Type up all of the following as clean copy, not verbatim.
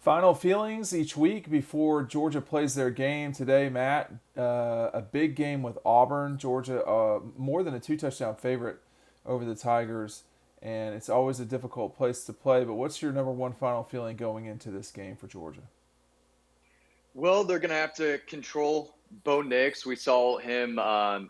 Final feelings each week before Georgia plays their game today, Matt. A big game with Auburn. Georgia, more than a two-touchdown favorite over the Tigers, and it's always a difficult place to play. But what's your number one final feeling going into this game for Georgia? Well, they're going to have to control Bo Nix. We saw him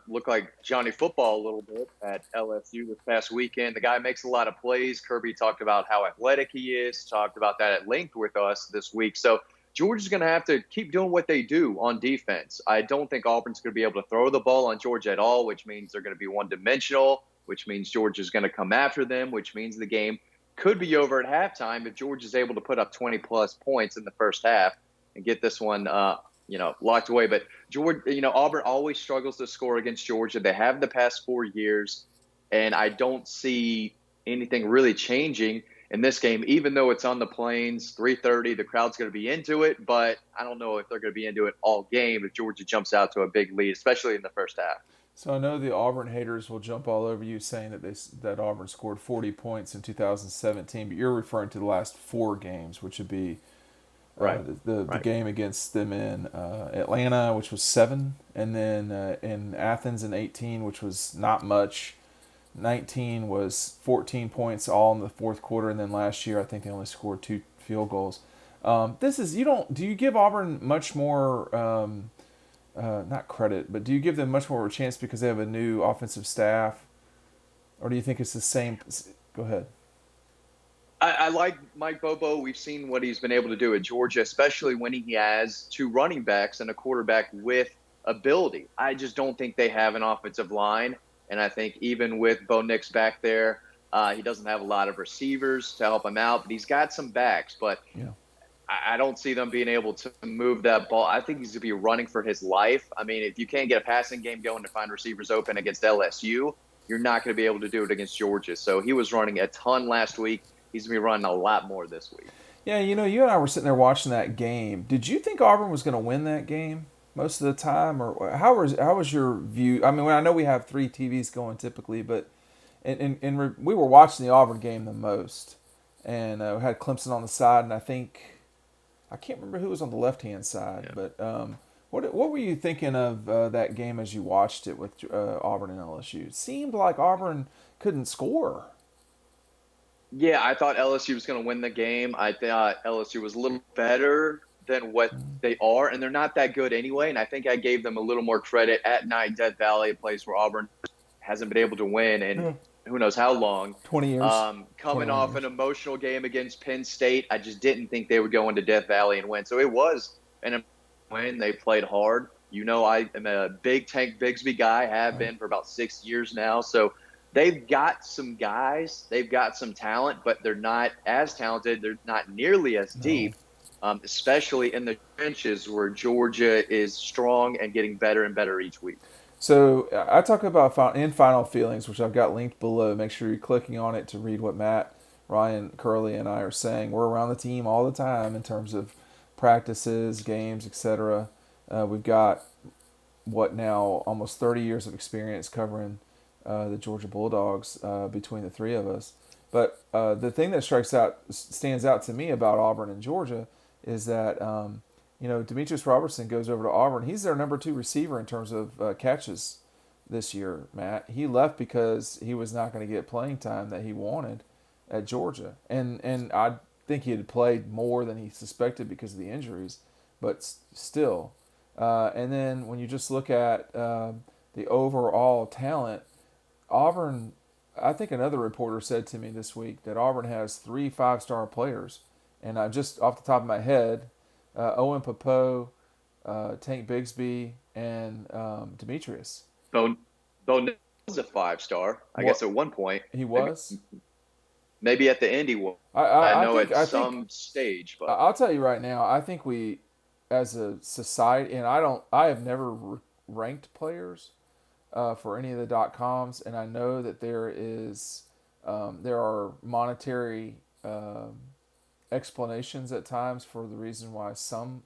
look like Johnny Football a little bit at LSU this past weekend. The guy makes a lot of plays. Kirby talked about how athletic he is, talked about that at length with us this week. So Georgia's going to have to keep doing what they do on defense. I don't think Auburn's going to be able to throw the ball on Georgia at all, which means they're going to be one-dimensional, which means Georgia's going to come after them, which means the game could be over at halftime if Georgia's able to put up 20-plus points in the first half and get this one, locked away. But Georgia, Auburn always struggles to score against Georgia. They have the past 4 years, and I don't see anything really changing in this game, even though it's on the Plains, 3:30. The crowd's going to be into it, but I don't know if they're going to be into it all game if Georgia jumps out to a big lead, especially in the first half. So I know the Auburn haters will jump all over you saying that Auburn scored 40 points in 2017, but you're referring to the last four games, which would be Right. the Right. game against them in Atlanta, which was 7, and then in Athens in 18, which was not much. 19 was 14 points all in the fourth quarter, and then last year I think they only scored 2 field goals. This is you don't do you give Auburn much more not credit, but do you give them much more of a chance because they have a new offensive staff, or do you think it's the same? Go ahead. I like Mike Bobo. We've seen what he's been able to do at Georgia, especially when he has two running backs and a quarterback with ability. I just don't think they have an offensive line. And I think even with Bo Nix back there, he doesn't have a lot of receivers to help him out, but he's got some backs. But Yeah. I don't see them being able to move that ball. I think he's going to be running for his life. I mean, if you can't get a passing game going to find receivers open against LSU, you're not going to be able to do it against Georgia. So he was running a ton last week. He's going to be running a lot more this week. Yeah, you and I were sitting there watching that game. Did you think Auburn was going to win that game most of the time, or how was your view? I mean, I know we have three TVs going typically, but we were watching the Auburn game the most, and we had Clemson on the side, and I can't remember who was on the left hand side, Yeah. but what were you thinking of that game as you watched it with Auburn and LSU? It seemed like Auburn couldn't score. Yeah, I thought LSU was going to win the game. I thought LSU was a little better than what they are, and they're not that good anyway. And I think I gave them a little more credit at night, Death Valley, a place where Auburn hasn't been able to win in Yeah. who knows how long. 20 years, Coming 21 off an years. emotional game against Penn State, I just didn't think they would go into Death Valley and win. So it was an win. They played hard. I am a big Tank Bigsby guy, have Right. been for about 6 years now. So they've got some guys, they've got some talent, but they're not as talented. They're not nearly as No. deep, especially in the trenches where Georgia is strong and getting better and better each week. So I talk about in final feelings, which I've got linked below. Make sure you're clicking on it to read what Matt, Ryan, Curley, and I are saying. We're around the team all the time in terms of practices, games, etc. We've got what now almost 30 years of experience covering the Georgia Bulldogs between the three of us. But the thing that stands out to me about Auburn and Georgia is that Demetrius Robertson goes over to Auburn. He's their number two receiver in terms of catches this year. Matt, he left because he was not going to get playing time that he wanted at Georgia, and I think he had played more than he suspected because of the injuries, but still. And then when you just look at the overall talent, Auburn, I think another reporter said to me this week that Auburn has three five-star players, and I just off the top of my head, Owen Popo, Tank Bigsby, and Demetrius. Bo, Bo Nix was a 5 star, I What guess, at one point. he Maybe, was. maybe at the Indy one. I, I I, I know think at I think some stage, but I'll tell you right now. I think we, as a society, and I have never ranked players for any of the .coms, and I know that there are monetary explanations at times for the reason why some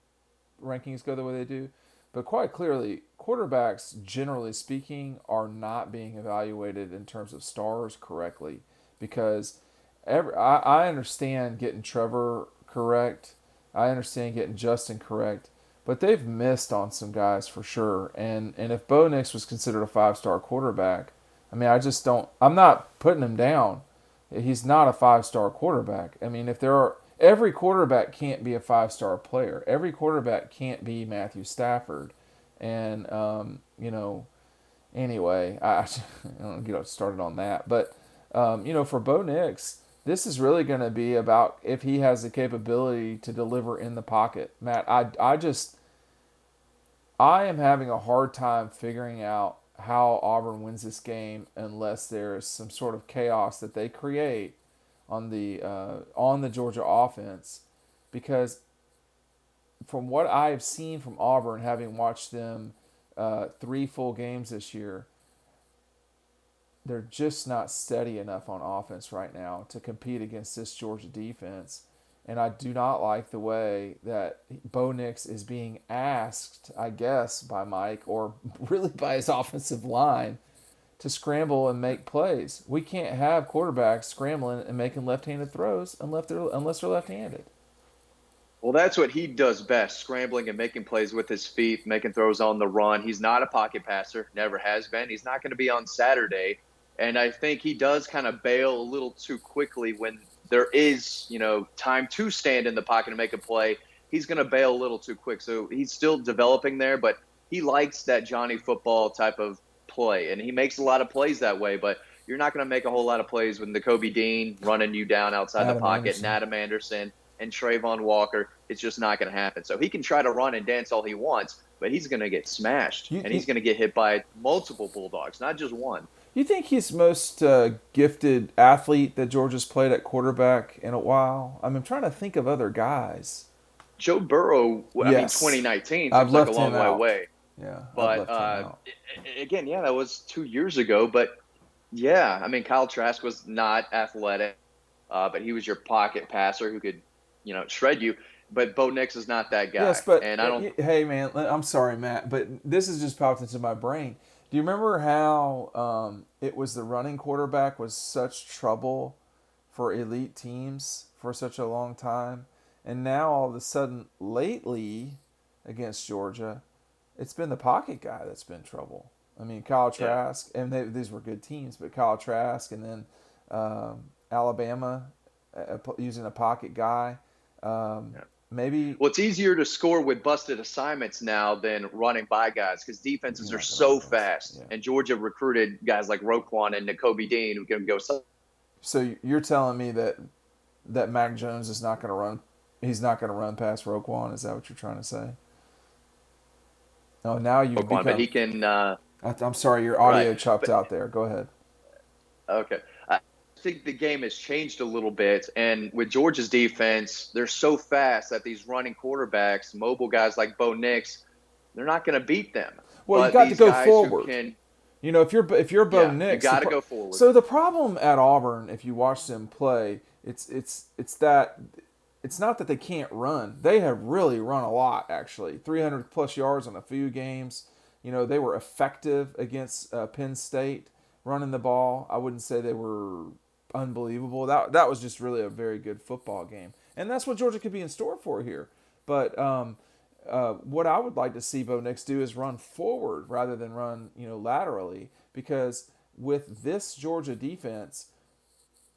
rankings go the way they do, but quite clearly, quarterbacks, generally speaking, are not being evaluated in terms of stars correctly because I understand getting Trevor correct I understand getting Justin correct, but they've missed on some guys for sure. And if Bo Nix was considered a 5-star quarterback, I mean, I just don't. I'm not putting him down. He's not a 5-star quarterback. I mean, if there are every quarterback can't be a 5-star player. Every quarterback can't be Matthew Stafford, and anyway, I don't get started on that. But for Bo Nix, this is really going to be about if he has the capability to deliver in the pocket. Matt, I am having a hard time figuring out how Auburn wins this game unless there is some sort of chaos that they create on the Georgia offense, because from what I have seen from Auburn, having watched them 3 full games this year, they're just not steady enough on offense right now to compete against this Georgia defense. And I do not like the way that Bo Nix is being asked, I guess, by Mike or really by his offensive line to scramble and make plays. We can't have quarterbacks scrambling and making left-handed throws unless they're left-handed. Well, that's what he does best, scrambling and making plays with his feet, making throws on the run. He's not a pocket passer, never has been. He's not going to be on Saturday. And I think he does kind of bail a little too quickly when there is, time to stand in the pocket and make a play. He's going to bail a little too quick. So he's still developing there, but he likes that Johnny football type of play. And he makes a lot of plays that way, but you're not going to make a whole lot of plays when the Kobe Dean running you down outside the Adam pocket, and Anderson. Adam Anderson and Trayvon Walker. It's just not going to happen. So he can try to run and dance all he wants, but he's going to get smashed, You, and you, he's going to get hit by multiple Bulldogs, not just one. you think he's most gifted athlete that Georgia's played at quarterback in a while? I mean, I'm trying to think of other guys. Joe Burrow, I mean, Yes. 2019 I've seems like a left him long way out. away. Yeah, I've But left him out. again, yeah, that was 2 years ago. But yeah, I mean, Kyle Trask was not athletic, but he was your pocket passer who could, shred you. But Bo Nix is not that Yes, guy. but And I don't, hey, man, I'm sorry, Matt, but this has just popped into my brain. Do you remember how it was the running quarterback was such trouble for elite teams for such a long time, and now all of a sudden, lately, against Georgia, it's been the pocket guy that's been trouble. I mean, Kyle yeah. Trask, and these were good teams, but Kyle Trask, and then Alabama using a pocket guy. Um, Yeah. maybe Well, it's easier to score with busted assignments now than running by guys because you're defenses are not going to run so past. fast. Yeah. And Georgia recruited guys like Roquan and N'Kobe Dean who can go. So you're telling me that Mac Jones is not going to run? He's not going to run past Roquan. Is that what you're trying to say? Oh, now you've Roquan, but become. he can. I'm sorry, your Right. audio chopped But out there. Go ahead. okay. I think the game has changed a little bit. And with Georgia's defense, they're so fast that these running quarterbacks, mobile guys like Bo Nix, they're not going to beat them. Well, you But got to these go guys who forward. can, If you're Bo yeah, you Nix, got to go forward. so the problem at Auburn, if you watch them play, it's that it's not that they can't run. They have really run a lot, actually. 300 plus yards on a few games. They were effective against Penn State running the ball. I wouldn't say they were unbelievable. That was just really a very good football game, and that's what Georgia could be in store for here. But what I would like to see Bo Nix do is run forward rather than run laterally, because with this Georgia defense,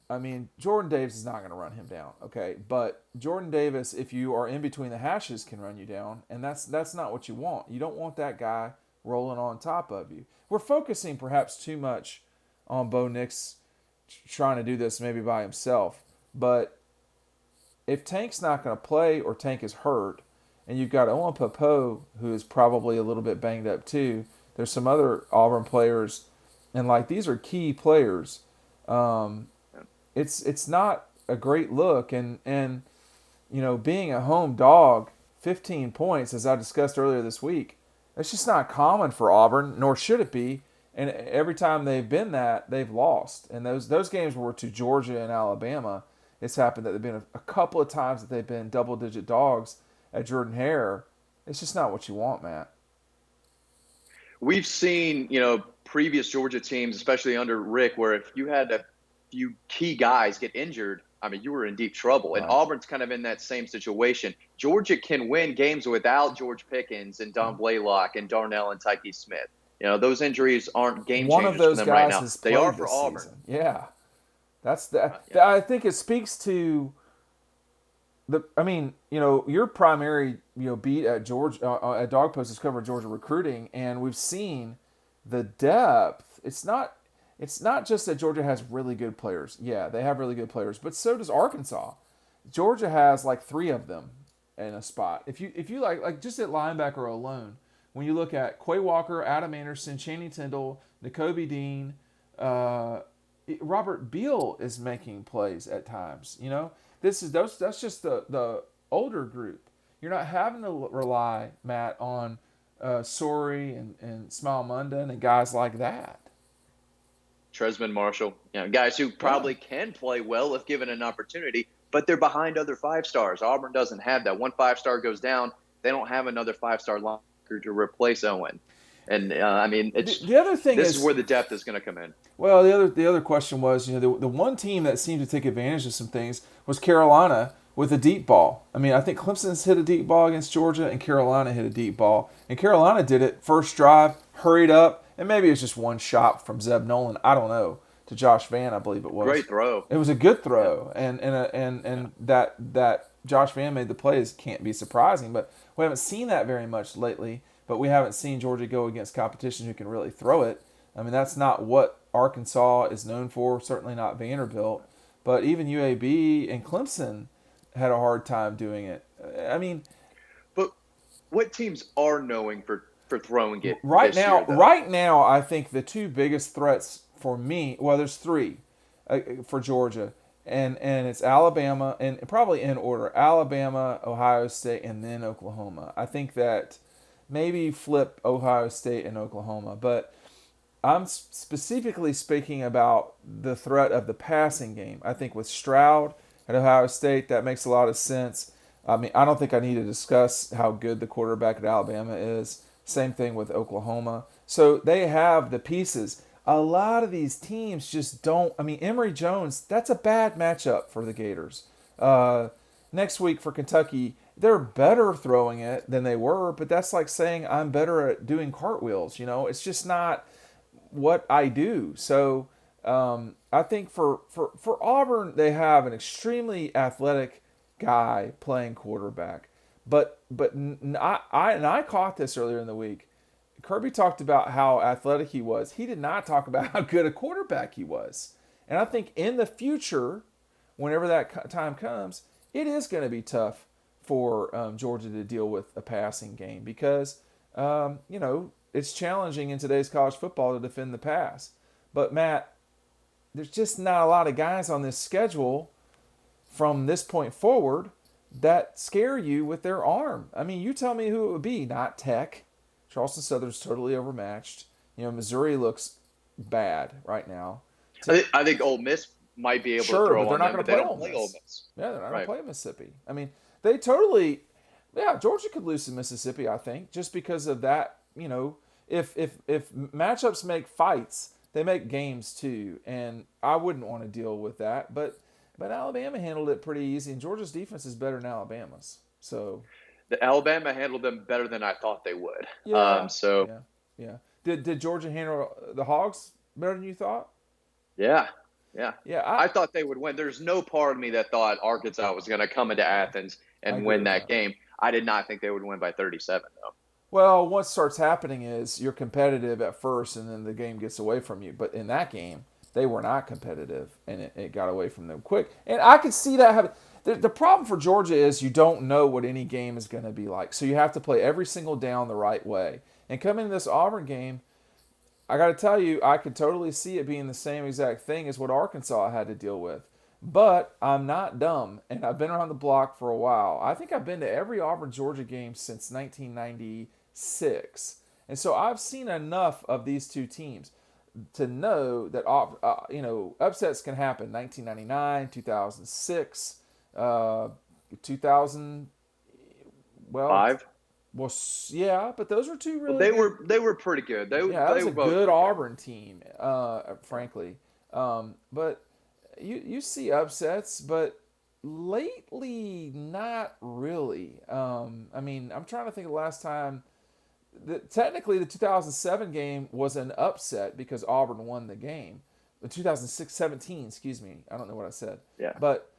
I mean, Jordan Davis is not going to run him down, okay? But Jordan Davis, if you are in between the hashes, can run you down, and that's not what you want. You don't want that guy rolling on top of you. We're focusing perhaps too much on Bo Nix trying to do this maybe by himself, but if Tank's not going to play or Tank is hurt, and you've got Owen Popo, who is probably a little bit banged up too, there's some other Auburn players, and like these are key players. Um, it's not a great look, and being a home dog, 15 points as I discussed earlier this week, it's just not common for Auburn, nor should it be. And every time they've been that, they've lost. And those games were to Georgia and Alabama. It's happened that they've been a couple of times that they've been double digit dogs at Jordan Hare. It's just not what you want, Matt. We've seen, previous Georgia teams, especially under Rick, where if you had a few key guys get injured, I mean, you were in deep trouble. And Right. Auburn's kind of in that same situation. Georgia can win games without George Pickens and Don Blaylock and Darnell and Tyke Smith. Those injuries aren't game One of changers for those them right guys now. has They are played for this Auburn. season. Yeah. That's the. Yeah. I think it speaks to the. I mean, your primary beat at Georgia at Dog Post is covering Georgia recruiting, and we've seen the depth. It's not just that Georgia has really good players. Yeah, they have really good players, but so does Arkansas. Georgia has like three of them in a spot. If you like just at linebacker alone, when you look at Quay Walker, Adam Anderson, Channing Tindall, N'Kobe Dean, uh, Robert Beal is making plays at times. This is those. That's just the older group. You're not having to rely, Matt, on Sorey and Smile Mundan and guys like that. Tresman Marshall, guys who Yeah. probably can play well if given an opportunity, but they're behind other 5 stars. Auburn doesn't have that. One 5-star goes down, they don't have another 5-star linebacker to replace Owen. And I mean, The other thing this is is, where the depth is going to come in. well, the other question was, the one team that seemed to take advantage of some things was Carolina with a deep ball. I mean, I think Clemson's hit a deep ball against Georgia, and Carolina hit a deep ball, and Carolina did it first drive, hurried up, and maybe it was just one shot from Zeb Nolan. I don't know, to Josh Van, I believe it was. Great throw. It was a good Yeah. throw, and that Josh Van made the plays can't be surprising, but we haven't seen that very much lately. But we haven't seen Georgia go against competition who can really throw it. I mean, that's not what Arkansas is known for. Certainly not Vanderbilt, but even UAB and Clemson had a hard time doing it. I mean, But what teams are knowing for throwing it right this year, now, though? right now, I think the two biggest threats for me, well, there's three for Georgia, and it's Alabama, and probably in order: Alabama, Ohio State, and then Oklahoma. I think that maybe flip Ohio State and Oklahoma, but I'm specifically speaking about the threat of the passing game. I think with Stroud at Ohio State, that makes a lot of sense. I mean, I don't think I need to discuss how good the quarterback at Alabama is. Same thing with Oklahoma. So they have the pieces. A lot of these teams just don't. I mean, Emory Jones, that's a bad matchup for the Gators. Uh, Next week for Kentucky, they're better throwing it than they were, but that's like saying I'm better at doing cartwheels. It's just not what I do. So I think for Auburn, they have an extremely athletic guy playing quarterback. But I caught this earlier in the week. Kirby talked about how athletic he was. He did not talk about how good a quarterback he was. And I think in the future, whenever that time comes, it is going to be tough for Georgia to deal with a passing game because it's challenging in today's college football to defend the pass. But Matt, there's just not a lot of guys on this schedule from this point forward that scare you with their arm. I mean, you tell me who it would be. Not Tech. Charleston Southern's totally overmatched. Missouri looks bad right now. I think Ole Miss might be able to Sure, throw but they're on not them, going but to they play don't Ole play Ole Miss. Miss. Yeah, they're not going Right. to play Mississippi. I mean, they totally. Yeah, Georgia could lose to Mississippi. I think just because of that. If matchups make fights, they make games too, and I wouldn't want to deal with that. But Alabama handled it pretty easy, and Georgia's defense is better than Alabama's. So The Alabama handled them better than I thought they would. yeah, So yeah, yeah. Did Georgia handle the Hogs better than you thought? yeah, yeah. Yeah, I thought they would win. There's no part of me that thought Arkansas was going to come into Athens I and agree win with that that. game. I did not think they would win by 37, though. Well, what starts happening is you're competitive at first, and then the game gets away from you. But in that game, they were not competitive, and it got away from them quick. And I could see that happen. The problem for Georgia is you don't know what any game is going to be like. So you have to play every single down the right way. And coming to this Auburn game, I got to tell you, I could totally see it being the same exact thing as what Arkansas had to deal with. But I'm not dumb, and I've been around the block for a while. I think I've been to every Auburn Georgia game since 1996, and so I've seen enough of these two teams to know that upsets can happen. 1999, 2006, 2000. Well, 5. well, yeah, but those were two Well, really they good. were they were pretty good. Yeah, that They was a both good were good. Auburn team, frankly. But you see upsets, but lately not really. I mean, I'm trying to think of the last time. Technically, the 2007 game was an upset because Auburn won the game. The 2006 17, excuse me. I don't know what I said. Yeah. But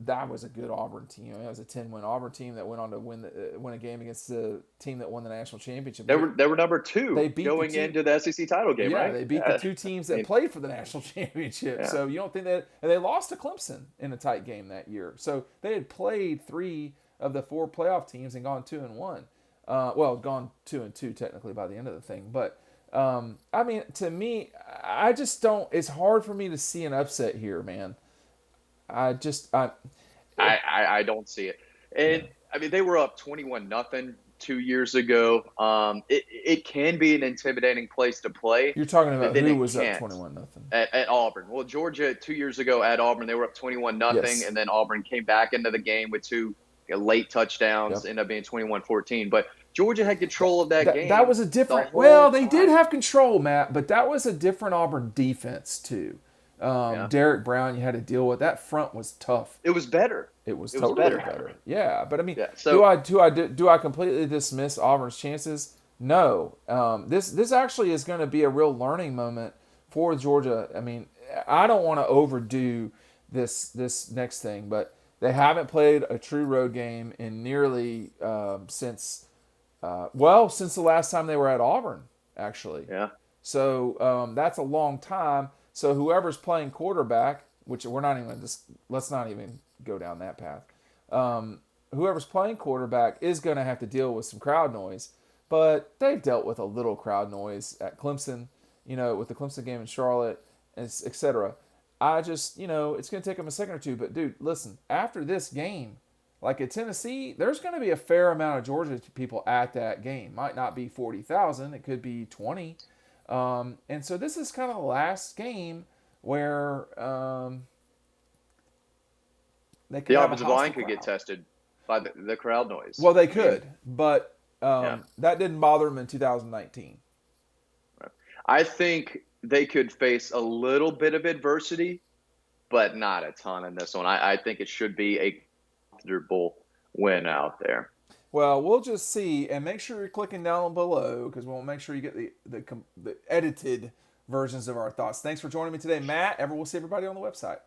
that was a good Auburn team. I mean, it was a 10-win Auburn team that went on to win a game against the team that won the national championship. They were number They two beat the going two. into the SEC title game, Yeah, right? they beat the Yeah. two teams I that mean, played for the national championship. yeah. So you don't think that, and they lost to Clemson in a tight game that year. So they had played three of the four playoff teams and gone 2-1. Well, gone 2-2 technically by the end of the thing. But I mean, to me, I just don't. It's hard for me to see an upset here, man. I just, I don't see it. yeah. And I mean, they were up 21-0 2 years ago. It can be an intimidating place to play, You're talking but about then who it was up can't 21-0. at Auburn. Well, Georgia 2 years ago at Auburn, they were up 21-0, Yes. and then Auburn came back into the game with two late touchdowns, Yep. ended up being 21-14. But Georgia had control of that That game was a the different. whole Well, they did time. have control, Matt, but that was a different Auburn defense too. Yeah, Derek Brown, you had to deal with that front was tough. it was better. It was It was totally better. better. Yeah, but I mean, Yeah. do So I completely dismiss Auburn's chances? No. This actually is going to be a real learning moment for Georgia. I mean, I don't want to overdo this next thing, but they haven't played a true road game in nearly since the last time they were at Auburn, actually. yeah, So that's a long time. So whoever's playing quarterback, which we're not even just let's not even go down that path. Whoever's playing quarterback is going to have to deal with some crowd noise, but they've dealt with a little crowd noise at Clemson, with the Clemson game in Charlotte, etc. I just, it's going to take them a second or two. But dude, listen, after this game, like at Tennessee, there's going to be a fair amount of Georgia people at that game. Might not be 40,000, it could be 20. And so this is kind of the last game where they could the have a offensive line hostile could get crowd. tested by the crowd noise. Well, they I mean, could, but yeah. that didn't bother them in 2019. I think they could face a little bit of adversity, but not a ton in this one. I think it should be a comfortable win out there. Well, we'll just see, and make sure you're clicking down below because we'll make sure you get the edited versions of our thoughts. Thanks for joining me today, Matt. We'll see everybody on the website.